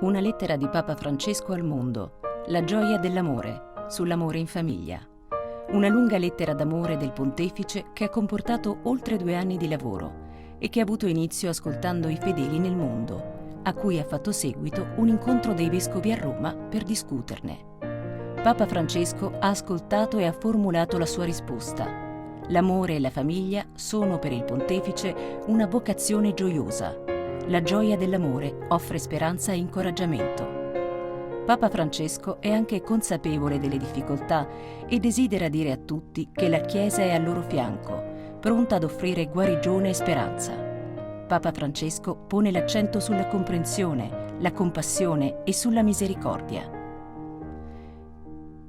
Una lettera di Papa Francesco al mondo, la gioia dell'amore, sull'amore in famiglia. Una lunga lettera d'amore del pontefice che ha comportato oltre 2 anni di lavoro e che ha avuto inizio ascoltando i fedeli nel mondo, a cui ha fatto seguito un incontro dei vescovi a Roma per discuterne. Papa Francesco ha ascoltato e ha formulato la sua risposta. L'amore e la famiglia sono per il pontefice una vocazione gioiosa. La gioia dell'amore offre speranza e incoraggiamento. Papa Francesco è anche consapevole delle difficoltà e desidera dire a tutti che la Chiesa è al loro fianco, pronta ad offrire guarigione e speranza. Papa Francesco pone l'accento sulla comprensione, la compassione e sulla misericordia.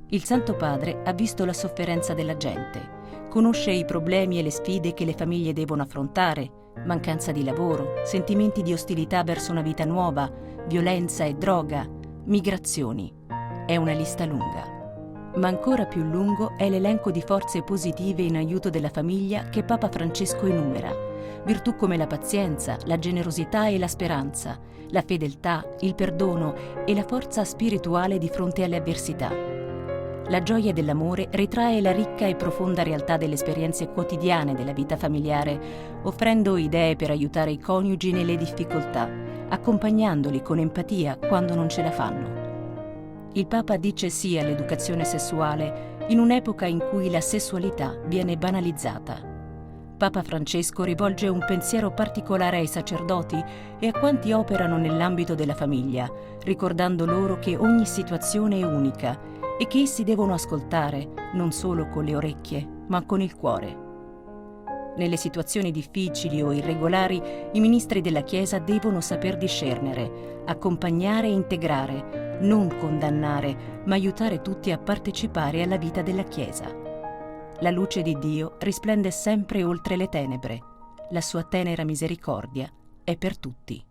Il Santo Padre ha visto la sofferenza della gente, conosce i problemi e le sfide che le famiglie devono affrontare, mancanza di lavoro, sentimenti di ostilità verso una vita nuova, violenza e droga, migrazioni. È una lista lunga. Ma ancora più lungo è l'elenco di forze positive in aiuto della famiglia che Papa Francesco enumera. Virtù come la pazienza, la generosità e la speranza, la fedeltà, il perdono e la forza spirituale di fronte alle avversità. La gioia dell'amore ritrae la ricca e profonda realtà delle esperienze quotidiane della vita familiare, offrendo idee per aiutare i coniugi nelle difficoltà, accompagnandoli con empatia quando non ce la fanno. Il Papa dice sì all'educazione sessuale in un'epoca in cui la sessualità viene banalizzata. Papa Francesco rivolge un pensiero particolare ai sacerdoti e a quanti operano nell'ambito della famiglia, ricordando loro che ogni situazione è unica e che essi devono ascoltare non solo con le orecchie, ma con il cuore. Nelle situazioni difficili o irregolari, i ministri della Chiesa devono saper discernere, accompagnare e integrare, non condannare, ma aiutare tutti a partecipare alla vita della Chiesa. La luce di Dio risplende sempre oltre le tenebre. La sua tenera misericordia è per tutti.